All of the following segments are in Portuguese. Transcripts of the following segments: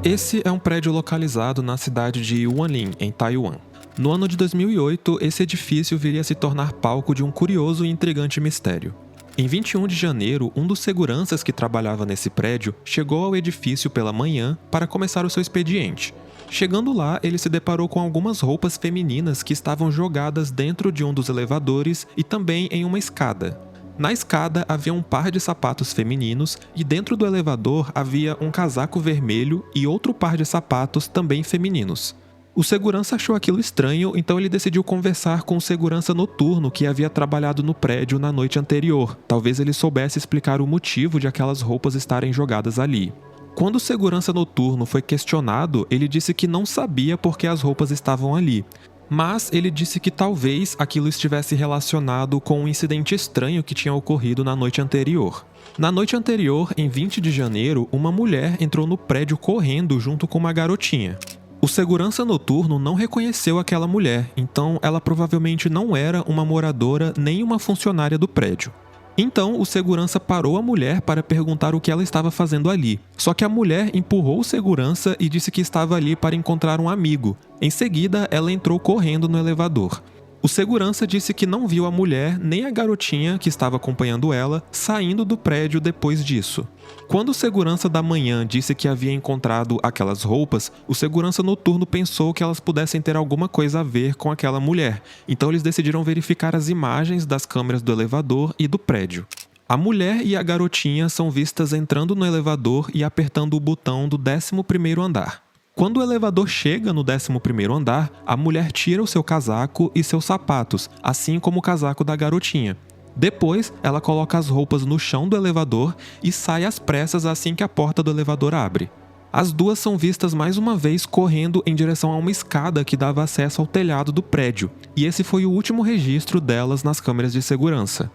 Esse é um prédio localizado na cidade de Yuanlin, em Taiwan. No ano de 2008, esse edifício viria a se tornar palco de um curioso e intrigante mistério. Em 21 de janeiro, um dos seguranças que trabalhava nesse prédio chegou ao edifício pela manhã para começar o seu expediente. Chegando lá, ele se deparou com algumas roupas femininas que estavam jogadas dentro de um dos elevadores e também em uma escada. Na escada havia um par de sapatos femininos e dentro do elevador havia um casaco vermelho e outro par de sapatos também femininos. O segurança achou aquilo estranho, então ele decidiu conversar com o segurança noturno que havia trabalhado no prédio na noite anterior. Talvez ele soubesse explicar o motivo de aquelas roupas estarem jogadas ali. Quando o segurança noturno foi questionado, ele disse que não sabia por que as roupas estavam ali. Mas ele disse que talvez aquilo estivesse relacionado com um incidente estranho que tinha ocorrido na noite anterior. Na noite anterior, em 20 de janeiro, uma mulher entrou no prédio correndo junto com uma garotinha. O segurança noturno não reconheceu aquela mulher, então ela provavelmente não era uma moradora nem uma funcionária do prédio. Então, o segurança parou a mulher para perguntar o que ela estava fazendo ali. Só que a mulher empurrou o segurança e disse que estava ali para encontrar um amigo. Em seguida, ela entrou correndo no elevador. O segurança disse que não viu a mulher nem a garotinha que estava acompanhando ela saindo do prédio depois disso. Quando o segurança da manhã disse que havia encontrado aquelas roupas, o segurança noturno pensou que elas pudessem ter alguma coisa a ver com aquela mulher, então eles decidiram verificar as imagens das câmeras do elevador e do prédio. A mulher e a garotinha são vistas entrando no elevador e apertando o botão do 11º andar. Quando o elevador chega no 11º andar, a mulher tira o seu casaco e seus sapatos, assim como o casaco da garotinha. Depois, ela coloca as roupas no chão do elevador e sai às pressas assim que a porta do elevador abre. As duas são vistas mais uma vez correndo em direção a uma escada que dava acesso ao telhado do prédio, e esse foi o último registro delas nas câmeras de segurança.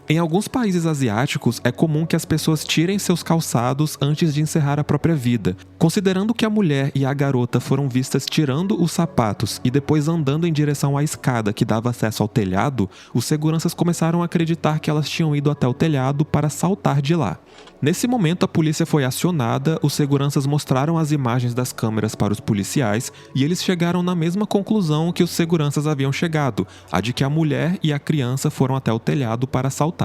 Em alguns países asiáticos, é comum que as pessoas tirem seus calçados antes de encerrar a própria vida. Considerando que a mulher e a garota foram vistas tirando os sapatos e depois andando em direção à escada que dava acesso ao telhado, os seguranças começaram a acreditar que elas tinham ido até o telhado para saltar de lá. Nesse momento, a polícia foi acionada, os seguranças mostraram as imagens das câmeras para os policiais e eles chegaram na mesma conclusão que os seguranças haviam chegado, a de que a mulher e a criança foram até o telhado para saltar.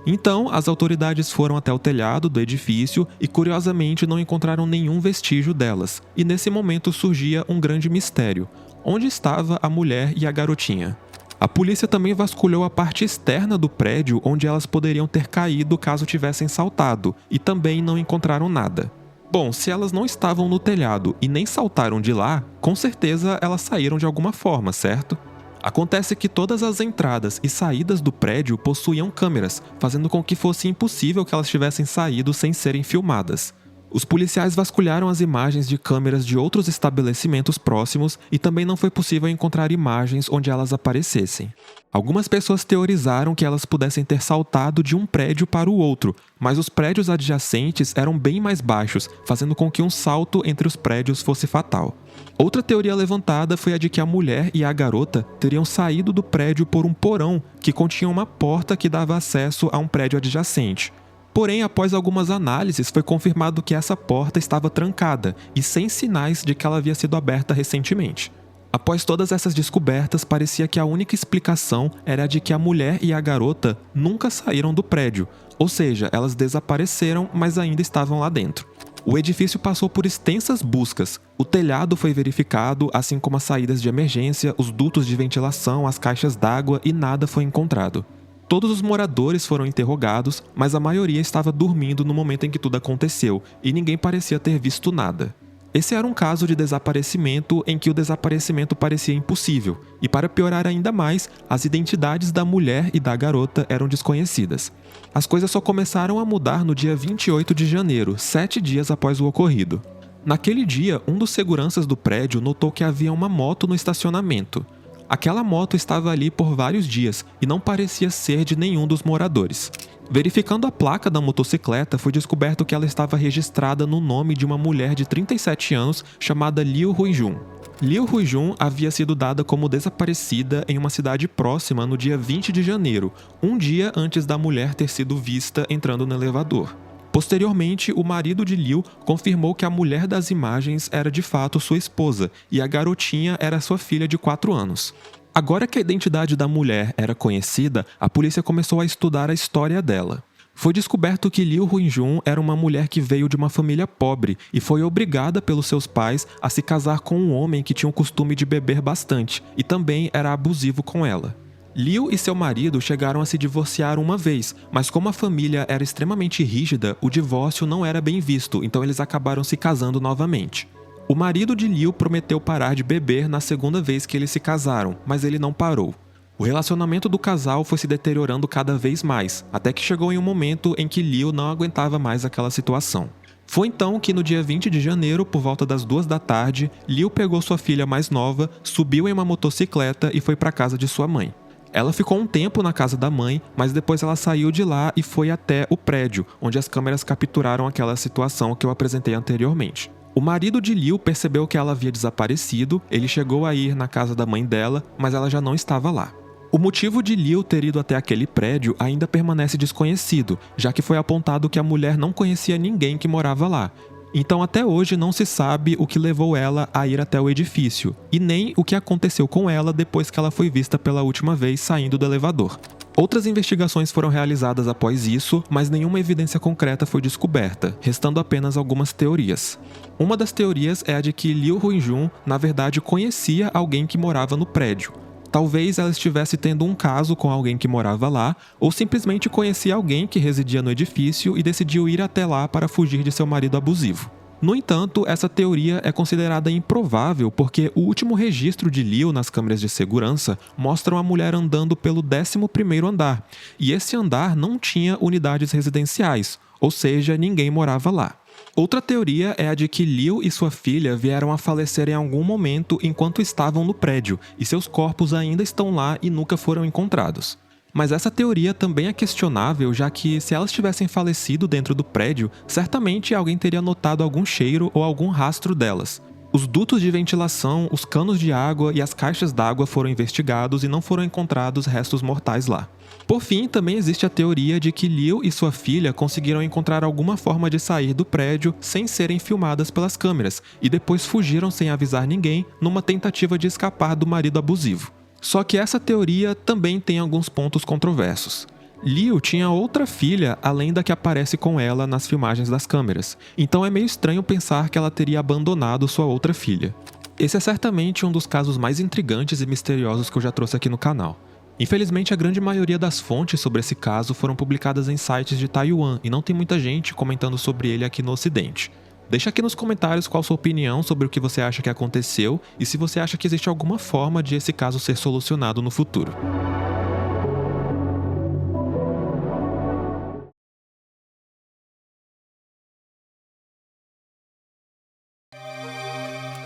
Então, as autoridades foram até o telhado do edifício e, curiosamente, não encontraram nenhum vestígio delas. E nesse momento surgia um grande mistério: onde estava a mulher e a garotinha? A polícia também vasculhou a parte externa do prédio onde elas poderiam ter caído caso tivessem saltado, e também não encontraram nada. Bom, se elas não estavam no telhado e nem saltaram de lá, com certeza elas saíram de alguma forma, certo? Acontece que todas as entradas e saídas do prédio possuíam câmeras, fazendo com que fosse impossível que elas tivessem saído sem serem filmadas. Os policiais vasculharam as imagens de câmeras de outros estabelecimentos próximos e também não foi possível encontrar imagens onde elas aparecessem. Algumas pessoas teorizaram que elas pudessem ter saltado de um prédio para o outro, mas os prédios adjacentes eram bem mais baixos, fazendo com que um salto entre os prédios fosse fatal. Outra teoria levantada foi a de que a mulher e a garota teriam saído do prédio por um porão que continha uma porta que dava acesso a um prédio adjacente. Porém, após algumas análises, foi confirmado que essa porta estava trancada e sem sinais de que ela havia sido aberta recentemente. Após todas essas descobertas, parecia que a única explicação era a de que a mulher e a garota nunca saíram do prédio, ou seja, elas desapareceram, mas ainda estavam lá dentro. O edifício passou por extensas buscas. O telhado foi verificado, assim como as saídas de emergência, os dutos de ventilação, as caixas d'água, e nada foi encontrado. Todos os moradores foram interrogados, mas a maioria estava dormindo no momento em que tudo aconteceu, e ninguém parecia ter visto nada. Esse era um caso de desaparecimento em que o desaparecimento parecia impossível, e para piorar ainda mais, as identidades da mulher e da garota eram desconhecidas. As coisas só começaram a mudar no dia 28 de janeiro, 7 dias após o ocorrido. Naquele dia, um dos seguranças do prédio notou que havia uma moto no estacionamento. Aquela moto estava ali por vários dias e não parecia ser de nenhum dos moradores. Verificando a placa da motocicleta, foi descoberto que ela estava registrada no nome de uma mulher de 37 anos chamada Liu Huijun. Liu Huijun havia sido dada como desaparecida em uma cidade próxima no dia 20 de janeiro, um dia antes da mulher ter sido vista entrando no elevador. Posteriormente, o marido de Liu confirmou que a mulher das imagens era de fato sua esposa e a garotinha era sua filha de 4 anos. Agora que a identidade da mulher era conhecida, a polícia começou a estudar a história dela. Foi descoberto que Liu Huijun era uma mulher que veio de uma família pobre e foi obrigada pelos seus pais a se casar com um homem que tinha o costume de beber bastante e também era abusivo com ela. Liu e seu marido chegaram a se divorciar uma vez, mas como a família era extremamente rígida, o divórcio não era bem visto, então eles acabaram se casando novamente. O marido de Liu prometeu parar de beber na segunda vez que eles se casaram, mas ele não parou. O relacionamento do casal foi se deteriorando cada vez mais, até que chegou em um momento em que Liu não aguentava mais aquela situação. Foi então que no dia 20 de janeiro, por volta das 2 da tarde, Liu pegou sua filha mais nova, subiu em uma motocicleta e foi para a casa de sua mãe. Ela ficou um tempo na casa da mãe, mas depois ela saiu de lá e foi até o prédio, onde as câmeras capturaram aquela situação que eu apresentei anteriormente. O marido de Liu percebeu que ela havia desaparecido, ele chegou a ir na casa da mãe dela, mas ela já não estava lá. O motivo de Liu ter ido até aquele prédio ainda permanece desconhecido, já que foi apontado que a mulher não conhecia ninguém que morava lá. Então até hoje não se sabe o que levou ela a ir até o edifício, e nem o que aconteceu com ela depois que ela foi vista pela última vez saindo do elevador. Outras investigações foram realizadas após isso, mas nenhuma evidência concreta foi descoberta, restando apenas algumas teorias. Uma das teorias é a de que Liu Huijun, na verdade, conhecia alguém que morava no prédio. Talvez ela estivesse tendo um caso com alguém que morava lá, ou simplesmente conhecia alguém que residia no edifício e decidiu ir até lá para fugir de seu marido abusivo. No entanto, essa teoria é considerada improvável porque o último registro de Liu nas câmeras de segurança mostra uma mulher andando pelo 11º andar, e esse andar não tinha unidades residenciais, ou seja, ninguém morava lá. Outra teoria é a de que Liu e sua filha vieram a falecer em algum momento enquanto estavam no prédio, e seus corpos ainda estão lá e nunca foram encontrados. Mas essa teoria também é questionável, já que se elas tivessem falecido dentro do prédio, certamente alguém teria notado algum cheiro ou algum rastro delas. Os dutos de ventilação, os canos de água e as caixas d'água foram investigados e não foram encontrados restos mortais lá. Por fim, também existe a teoria de que Liu e sua filha conseguiram encontrar alguma forma de sair do prédio sem serem filmadas pelas câmeras e depois fugiram sem avisar ninguém numa tentativa de escapar do marido abusivo. Só que essa teoria também tem alguns pontos controversos. Liu tinha outra filha além da que aparece com ela nas filmagens das câmeras, então é meio estranho pensar que ela teria abandonado sua outra filha. Esse é certamente um dos casos mais intrigantes e misteriosos que eu já trouxe aqui no canal. Infelizmente, a grande maioria das fontes sobre esse caso foram publicadas em sites de Taiwan e não tem muita gente comentando sobre ele aqui no Ocidente. Deixa aqui nos comentários qual a sua opinião sobre o que você acha que aconteceu e se você acha que existe alguma forma de esse caso ser solucionado no futuro.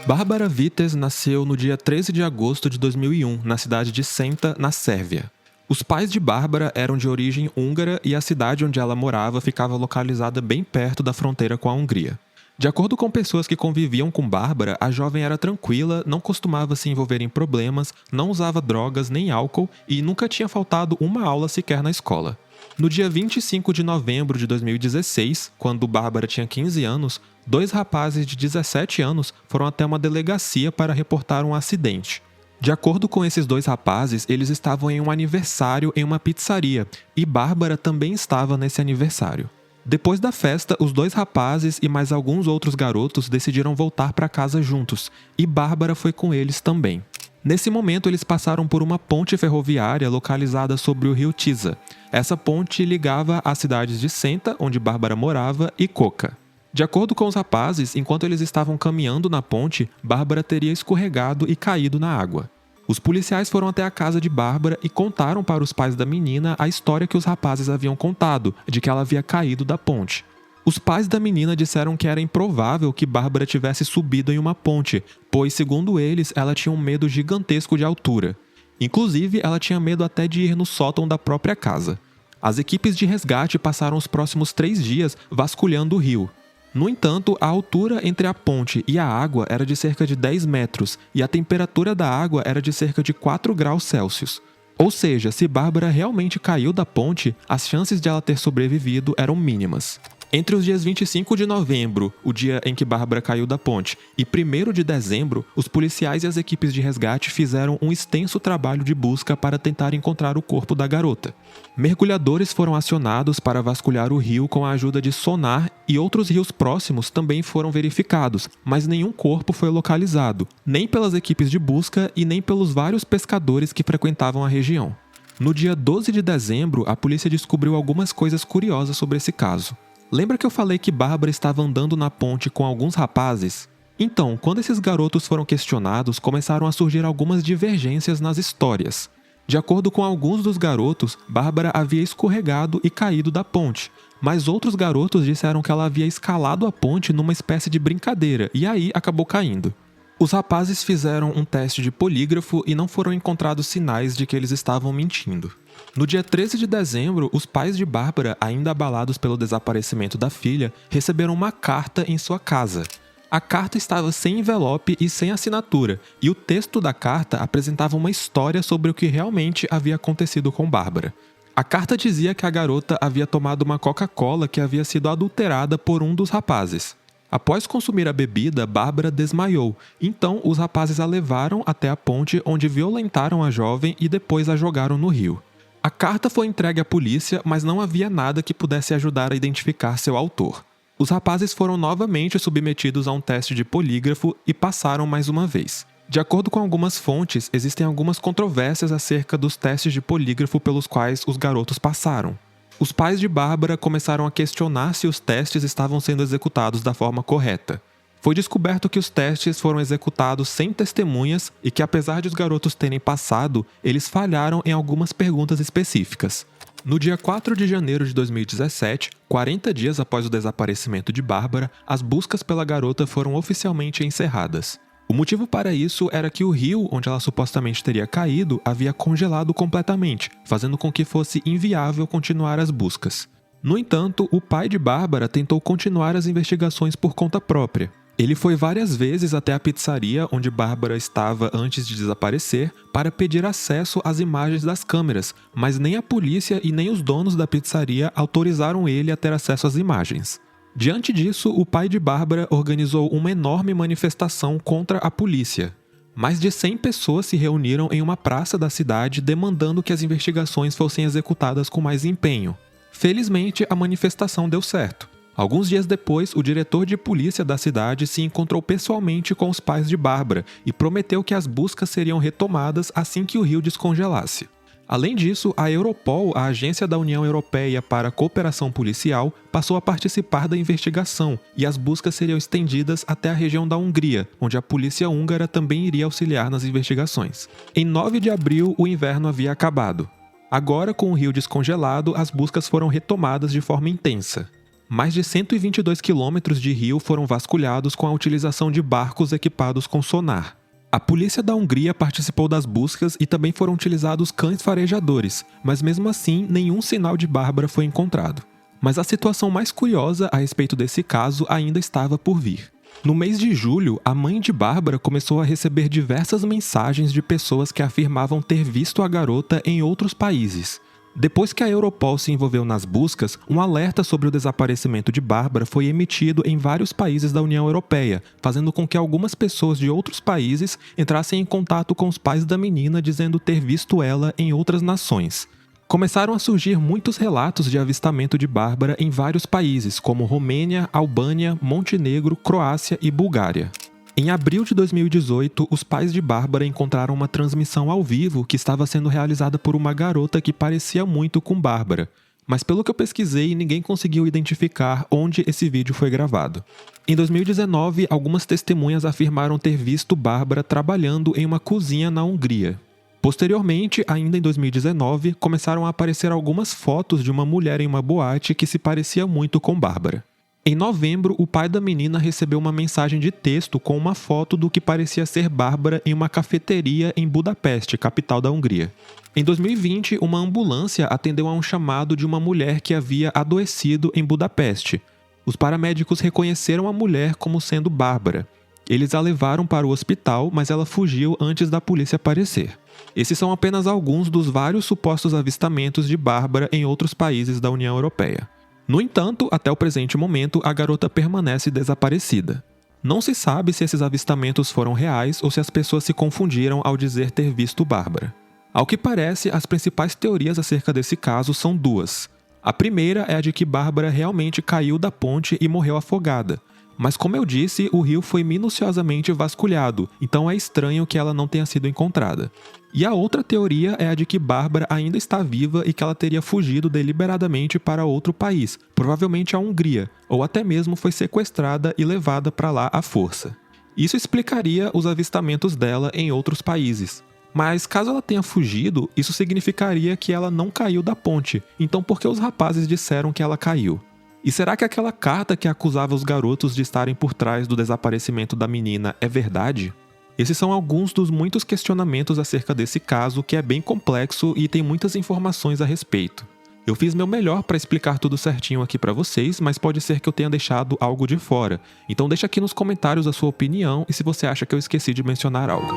Bárbara Vites nasceu no dia 13 de agosto de 2001, na cidade de Senta, na Sérvia. Os pais de Bárbara eram de origem húngara e a cidade onde ela morava ficava localizada bem perto da fronteira com a Hungria. De acordo com pessoas que conviviam com Bárbara, a jovem era tranquila, não costumava se envolver em problemas, não usava drogas nem álcool e nunca tinha faltado uma aula sequer na escola. No dia 25 de novembro de 2016, quando Bárbara tinha 15 anos, 2 rapazes de 17 anos foram até uma delegacia para reportar um acidente. De acordo com esses 2 rapazes, eles estavam em um aniversário em uma pizzaria, e Bárbara também estava nesse aniversário. Depois da festa, os 2 rapazes e mais alguns outros garotos decidiram voltar para casa juntos, e Bárbara foi com eles também. Nesse momento, eles passaram por uma ponte ferroviária localizada sobre o rio Tisa. Essa ponte ligava as cidades de Senta, onde Bárbara morava, e Koka. De acordo com os rapazes, enquanto eles estavam caminhando na ponte, Bárbara teria escorregado e caído na água. Os policiais foram até a casa de Bárbara e contaram para os pais da menina a história que os rapazes haviam contado, de que ela havia caído da ponte. Os pais da menina disseram que era improvável que Bárbara tivesse subido em uma ponte, pois, segundo eles, ela tinha um medo gigantesco de altura. Inclusive, ela tinha medo até de ir no sótão da própria casa. As equipes de resgate passaram os próximos 3 dias vasculhando o rio. No entanto, a altura entre a ponte e a água era de cerca de 10 metros e a temperatura da água era de cerca de 4 graus Celsius. Ou seja, se Bárbara realmente caiu da ponte, as chances de ela ter sobrevivido eram mínimas. Entre os dias 25 de novembro, o dia em que Bárbara caiu da ponte, e 1º de dezembro, os policiais e as equipes de resgate fizeram um extenso trabalho de busca para tentar encontrar o corpo da garota. Mergulhadores foram acionados para vasculhar o rio com a ajuda de sonar e outros rios próximos também foram verificados, mas nenhum corpo foi localizado, nem pelas equipes de busca e nem pelos vários pescadores que frequentavam a região. No dia 12 de dezembro, a polícia descobriu algumas coisas curiosas sobre esse caso. Lembra que eu falei que Bárbara estava andando na ponte com alguns rapazes? Então, quando esses garotos foram questionados, começaram a surgir algumas divergências nas histórias. De acordo com alguns dos garotos, Bárbara havia escorregado e caído da ponte, mas outros garotos disseram que ela havia escalado a ponte numa espécie de brincadeira e aí acabou caindo. Os rapazes fizeram um teste de polígrafo e não foram encontrados sinais de que eles estavam mentindo. No dia 13 de dezembro, os pais de Bárbara, ainda abalados pelo desaparecimento da filha, receberam uma carta em sua casa. A carta estava sem envelope e sem assinatura, e o texto da carta apresentava uma história sobre o que realmente havia acontecido com Bárbara. A carta dizia que a garota havia tomado uma Coca-Cola que havia sido adulterada por um dos rapazes. Após consumir a bebida, Bárbara desmaiou, então os rapazes a levaram até a ponte onde violentaram a jovem e depois a jogaram no rio. A carta foi entregue à polícia, mas não havia nada que pudesse ajudar a identificar seu autor. Os rapazes foram novamente submetidos a um teste de polígrafo e passaram mais uma vez. De acordo com algumas fontes, existem algumas controvérsias acerca dos testes de polígrafo pelos quais os garotos passaram. Os pais de Bárbara começaram a questionar se os testes estavam sendo executados da forma correta. Foi descoberto que os testes foram executados sem testemunhas e que, apesar de os garotos terem passado, eles falharam em algumas perguntas específicas. No dia 4 de janeiro de 2017, 40 dias após o desaparecimento de Bárbara, as buscas pela garota foram oficialmente encerradas. O motivo para isso era que o rio onde ela supostamente teria caído havia congelado completamente, fazendo com que fosse inviável continuar as buscas. No entanto, o pai de Bárbara tentou continuar as investigações por conta própria. Ele foi várias vezes até a pizzaria onde Bárbara estava antes de desaparecer para pedir acesso às imagens das câmeras, mas nem a polícia e nem os donos da pizzaria autorizaram ele a ter acesso às imagens. Diante disso, o pai de Bárbara organizou uma enorme manifestação contra a polícia. Mais de 100 pessoas se reuniram em uma praça da cidade demandando que as investigações fossem executadas com mais empenho. Felizmente, a manifestação deu certo. Alguns dias depois, o diretor de polícia da cidade se encontrou pessoalmente com os pais de Bárbara e prometeu que as buscas seriam retomadas assim que o rio descongelasse. Além disso, a Europol, a agência da União Europeia para a Cooperação Policial, passou a participar da investigação e as buscas seriam estendidas até a região da Hungria, onde a polícia húngara também iria auxiliar nas investigações. Em 9 de abril, o inverno havia acabado. Agora, com o rio descongelado, as buscas foram retomadas de forma intensa. Mais de 122 quilômetros de rio foram vasculhados com a utilização de barcos equipados com sonar. A polícia da Hungria participou das buscas e também foram utilizados cães farejadores, mas mesmo assim nenhum sinal de Bárbara foi encontrado. Mas a situação mais curiosa a respeito desse caso ainda estava por vir. No mês de julho, a mãe de Bárbara começou a receber diversas mensagens de pessoas que afirmavam ter visto a garota em outros países. Depois que a Europol se envolveu nas buscas, um alerta sobre o desaparecimento de Bárbara foi emitido em vários países da União Europeia, fazendo com que algumas pessoas de outros países entrassem em contato com os pais da menina dizendo ter visto ela em outras nações. Começaram a surgir muitos relatos de avistamento de Bárbara em vários países, como Romênia, Albânia, Montenegro, Croácia e Bulgária. Em abril de 2018, os pais de Bárbara encontraram uma transmissão ao vivo que estava sendo realizada por uma garota que parecia muito com Bárbara, mas pelo que eu pesquisei, ninguém conseguiu identificar onde esse vídeo foi gravado. Em 2019, algumas testemunhas afirmaram ter visto Bárbara trabalhando em uma cozinha na Hungria. Posteriormente, ainda em 2019, começaram a aparecer algumas fotos de uma mulher em uma boate que se parecia muito com Bárbara. Em novembro, o pai da menina recebeu uma mensagem de texto com uma foto do que parecia ser Bárbara em uma cafeteria em Budapeste, capital da Hungria. Em 2020, uma ambulância atendeu a um chamado de uma mulher que havia adoecido em Budapeste. Os paramédicos reconheceram a mulher como sendo Bárbara. Eles a levaram para o hospital, mas ela fugiu antes da polícia aparecer. Esses são apenas alguns dos vários supostos avistamentos de Bárbara em outros países da União Europeia. No entanto, até o presente momento, a garota permanece desaparecida. Não se sabe se esses avistamentos foram reais ou se as pessoas se confundiram ao dizer ter visto Bárbara. Ao que parece, as principais teorias acerca desse caso são duas. A primeira é a de que Bárbara realmente caiu da ponte e morreu afogada. Mas como eu disse, o rio foi minuciosamente vasculhado, então é estranho que ela não tenha sido encontrada. E a outra teoria é a de que Bárbara ainda está viva e que ela teria fugido deliberadamente para outro país, provavelmente a Hungria, ou até mesmo foi sequestrada e levada para lá à força. Isso explicaria os avistamentos dela em outros países. Mas caso ela tenha fugido, isso significaria que ela não caiu da ponte, então por que os rapazes disseram que ela caiu? E será que aquela carta que acusava os garotos de estarem por trás do desaparecimento da menina é verdade? Esses são alguns dos muitos questionamentos acerca desse caso, que é bem complexo e tem muitas informações a respeito. Eu fiz meu melhor para explicar tudo certinho aqui para vocês, mas pode ser que eu tenha deixado algo de fora. Então deixa aqui nos comentários a sua opinião e se você acha que eu esqueci de mencionar algo.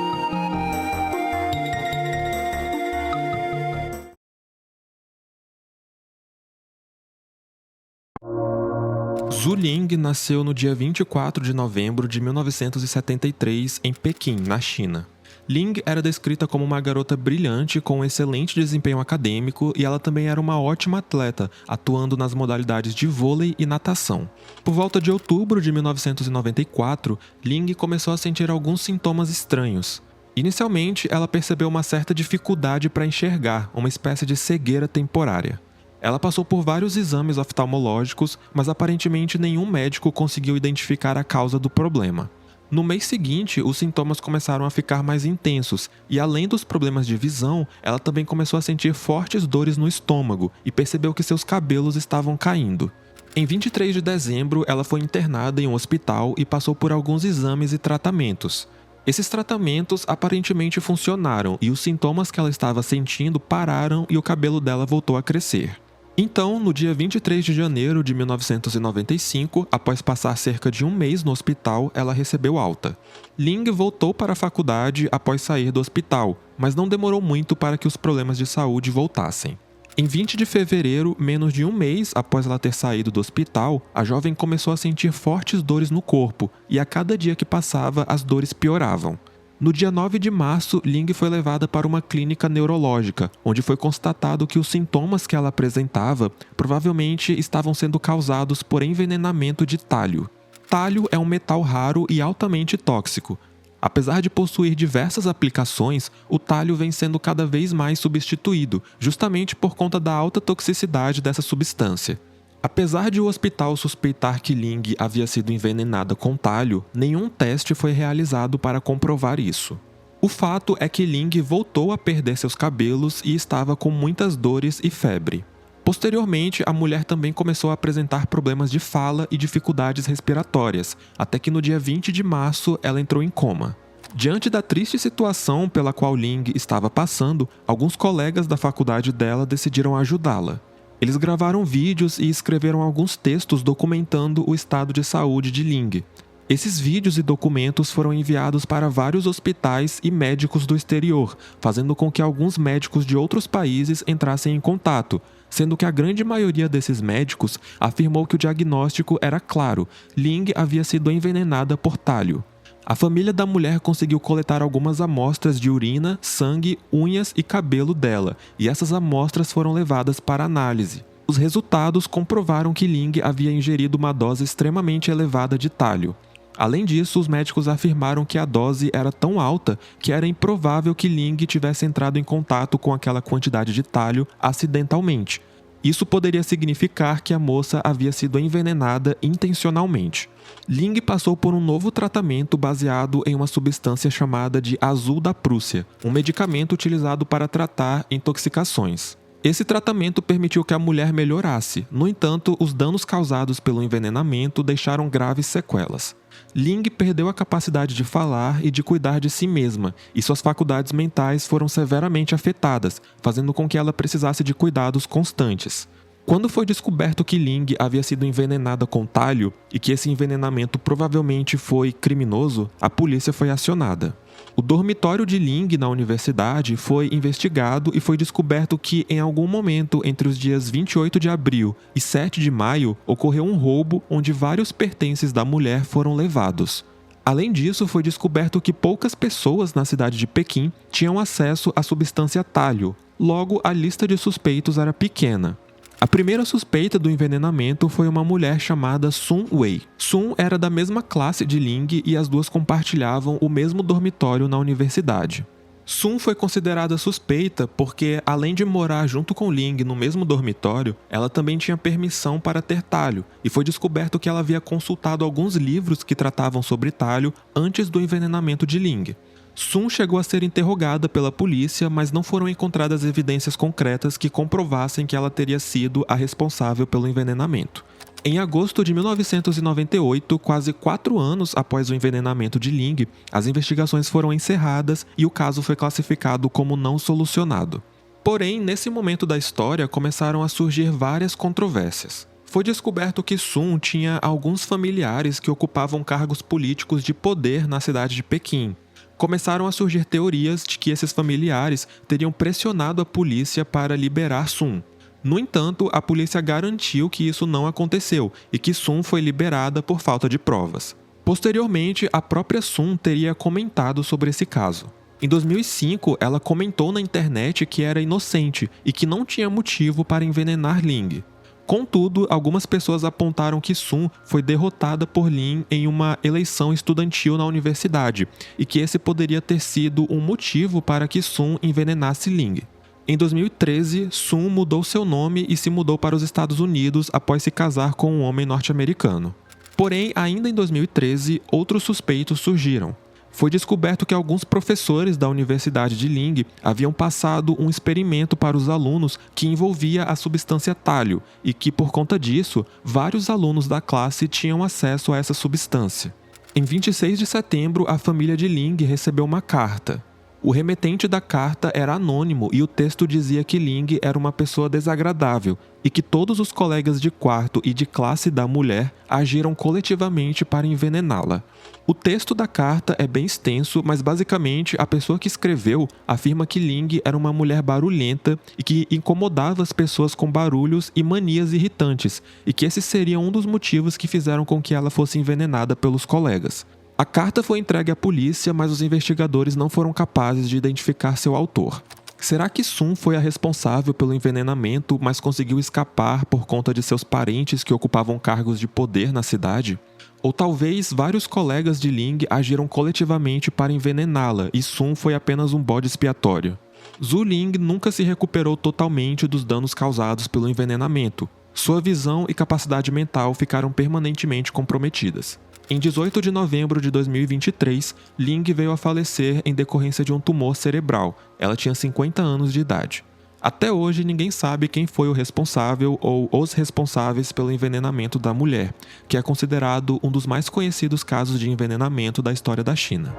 Zhu Ling nasceu no dia 24 de novembro de 1973 em Pequim, na China. Ling era descrita como uma garota brilhante com um excelente desempenho acadêmico e ela também era uma ótima atleta, atuando nas modalidades de vôlei e natação. Por volta de outubro de 1994, Ling começou a sentir alguns sintomas estranhos. Inicialmente, ela percebeu uma certa dificuldade para enxergar, uma espécie de cegueira temporária. Ela passou por vários exames oftalmológicos, mas aparentemente nenhum médico conseguiu identificar a causa do problema. No mês seguinte, os sintomas começaram a ficar mais intensos, e além dos problemas de visão, ela também começou a sentir fortes dores no estômago e percebeu que seus cabelos estavam caindo. Em 23 de dezembro, ela foi internada em um hospital e passou por alguns exames e tratamentos. Esses tratamentos aparentemente funcionaram e os sintomas que ela estava sentindo pararam e o cabelo dela voltou a crescer. Então, no dia 23 de janeiro de 1995, após passar cerca de um mês no hospital, ela recebeu alta. Ling voltou para a faculdade após sair do hospital, mas não demorou muito para que os problemas de saúde voltassem. Em 20 de fevereiro, menos de um mês após ela ter saído do hospital, a jovem começou a sentir fortes dores no corpo, e a cada dia que passava, as dores pioravam. No dia 9 de março, Ling foi levada para uma clínica neurológica, onde foi constatado que os sintomas que ela apresentava provavelmente estavam sendo causados por envenenamento de talho. Talho é um metal raro e altamente tóxico. Apesar de possuir diversas aplicações, o talho vem sendo cada vez mais substituído, justamente por conta da alta toxicidade dessa substância. Apesar de o hospital suspeitar que Ling havia sido envenenada com talho, nenhum teste foi realizado para comprovar isso. O fato é que Ling voltou a perder seus cabelos e estava com muitas dores e febre. Posteriormente, a mulher também começou a apresentar problemas de fala e dificuldades respiratórias, até que no dia 20 de março ela entrou em coma. Diante da triste situação pela qual Ling estava passando, alguns colegas da faculdade dela decidiram ajudá-la. Eles gravaram vídeos e escreveram alguns textos documentando o estado de saúde de Ling. Esses vídeos e documentos foram enviados para vários hospitais e médicos do exterior, fazendo com que alguns médicos de outros países entrassem em contato, sendo que a grande maioria desses médicos afirmou que o diagnóstico era claro: Ling havia sido envenenada por talho. A família da mulher conseguiu coletar algumas amostras de urina, sangue, unhas e cabelo dela, e essas amostras foram levadas para análise. Os resultados comprovaram que Ling havia ingerido uma dose extremamente elevada de talho. Além disso, os médicos afirmaram que a dose era tão alta que era improvável que Ling tivesse entrado em contato com aquela quantidade de talho acidentalmente. Isso poderia significar que a moça havia sido envenenada intencionalmente. Ling passou por um novo tratamento baseado em uma substância chamada de azul da Prússia, um medicamento utilizado para tratar intoxicações. Esse tratamento permitiu que a mulher melhorasse, no entanto, os danos causados pelo envenenamento deixaram graves sequelas. Ling perdeu a capacidade de falar e de cuidar de si mesma, e suas faculdades mentais foram severamente afetadas, fazendo com que ela precisasse de cuidados constantes. Quando foi descoberto que Ling havia sido envenenada com talho e que esse envenenamento provavelmente foi criminoso, a polícia foi acionada. O dormitório de Ling na universidade foi investigado e foi descoberto que, em algum momento entre os dias 28 de abril e 7 de maio, ocorreu um roubo onde vários pertences da mulher foram levados. Além disso, foi descoberto que poucas pessoas na cidade de Pequim tinham acesso à substância talho, logo a lista de suspeitos era pequena. A primeira suspeita do envenenamento foi uma mulher chamada Sun Wei. Sun era da mesma classe de Ling e as duas compartilhavam o mesmo dormitório na universidade. Sun foi considerada suspeita porque, além de morar junto com Ling no mesmo dormitório, ela também tinha permissão para ter talho, e foi descoberto que ela havia consultado alguns livros que tratavam sobre talho antes do envenenamento de Ling. Sun chegou a ser interrogada pela polícia, mas não foram encontradas evidências concretas que comprovassem que ela teria sido a responsável pelo envenenamento. Em agosto de 1998, quase 4 anos após o envenenamento de Ling, as investigações foram encerradas e o caso foi classificado como não solucionado. Porém, nesse momento da história, começaram a surgir várias controvérsias. Foi descoberto que Sun tinha alguns familiares que ocupavam cargos políticos de poder na cidade de Pequim. Começaram a surgir teorias de que esses familiares teriam pressionado a polícia para liberar Sun. No entanto, a polícia garantiu que isso não aconteceu e que Sun foi liberada por falta de provas. Posteriormente, a própria Sun teria comentado sobre esse caso. Em 2005, ela comentou na internet que era inocente e que não tinha motivo para envenenar Ling. Contudo, algumas pessoas apontaram que Sun foi derrotada por Ling em uma eleição estudantil na universidade e que esse poderia ter sido um motivo para que Sun envenenasse Ling. Em 2013, Sun mudou seu nome e se mudou para os Estados Unidos após se casar com um homem norte-americano. Porém, ainda em 2013, outros suspeitos surgiram. Foi descoberto que alguns professores da Universidade de Ling haviam passado um experimento para os alunos que envolvia a substância talho e que, por conta disso, vários alunos da classe tinham acesso a essa substância. Em 26 de setembro, a família de Ling recebeu uma carta. O remetente da carta era anônimo e o texto dizia que Ling era uma pessoa desagradável e que todos os colegas de quarto e de classe da mulher agiram coletivamente para envenená-la. O texto da carta é bem extenso, mas basicamente a pessoa que escreveu afirma que Ling era uma mulher barulhenta e que incomodava as pessoas com barulhos e manias irritantes, e que esse seria um dos motivos que fizeram com que ela fosse envenenada pelos colegas. A carta foi entregue à polícia, mas os investigadores não foram capazes de identificar seu autor. Será que Sun foi a responsável pelo envenenamento, mas conseguiu escapar por conta de seus parentes que ocupavam cargos de poder na cidade? Ou talvez vários colegas de Ling agiram coletivamente para envenená-la e Sun foi apenas um bode expiatório? Zhu Ling nunca se recuperou totalmente dos danos causados pelo envenenamento. Sua visão e capacidade mental ficaram permanentemente comprometidas. Em 18 de novembro de 2023, Ling veio a falecer em decorrência de um tumor cerebral. Ela tinha 50 anos de idade. Até hoje, ninguém sabe quem foi o responsável ou os responsáveis pelo envenenamento da mulher, que é considerado um dos mais conhecidos casos de envenenamento da história da China.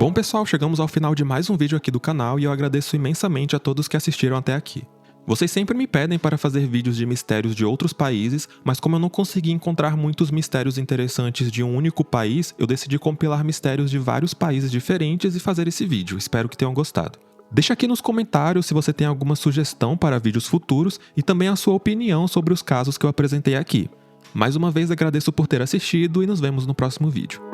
Bom pessoal, chegamos ao final de mais um vídeo aqui do canal e eu agradeço imensamente a todos que assistiram até aqui. Vocês sempre me pedem para fazer vídeos de mistérios de outros países, mas como eu não consegui encontrar muitos mistérios interessantes de um único país, eu decidi compilar mistérios de vários países diferentes e fazer esse vídeo. Espero que tenham gostado. Deixa aqui nos comentários se você tem alguma sugestão para vídeos futuros e também a sua opinião sobre os casos que eu apresentei aqui. Mais uma vez agradeço por ter assistido e nos vemos no próximo vídeo.